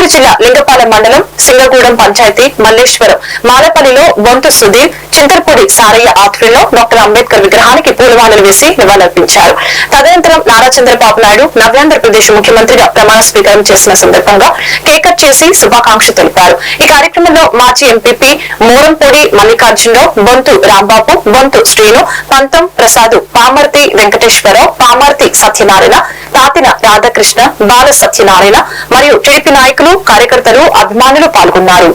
చిత్తూరు జిల్లా లింగపాలెం మండలం సింగగూడెం పంచాయతీ మల్లేశ్వరం మాలపల్లిలో బొంతు సుధీర్ చింతర్పూడి సారయ్య ఆధ్వర్యంలో డాక్టర్ అంబేద్కర్ విగ్రహానికి పూలమాలలు వేసి నివాళులర్పించారు. తదనంతరం నారా చంద్రబాబు నాయుడు నవ్యాంధ్రప్రదేశ్ ముఖ్యమంత్రిగా ప్రమాణ స్వీకారం చేసిన సందర్భంగా కేక్ కట్ చేసి శుభాకాంక్షలు తెలిపారు. ఈ కార్యక్రమంలో మాజీ ఎంపీపీ మూరంపూడి మల్లికార్జునరావు, బొంతు రాంబాబు, బొంతు శ్రీను, పంతం ప్రసాద్, పామర్తి వెంకటేశ్వరరావు, పామర్తి సత్యనారాయణ, తాతిన రాధాకృష్ణ, బాల సత్యనారాయణ మరియు టీడీపీ నాయకులు, కార్యకర్తలు, అభిమానులు పాల్గొన్నారు.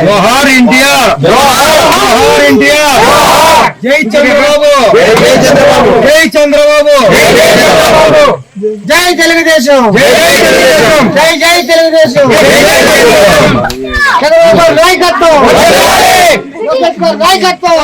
जोहार इंडिया, जोहार इंडिया, जय चंद्रबाबू, जय चंद्रबाबू, जय चंद्रबाबू, जय तेलुगुदेशम, जय जय तेलुगुदेशम, चंद्रबाबू नायकत्వం, नायकत्వం,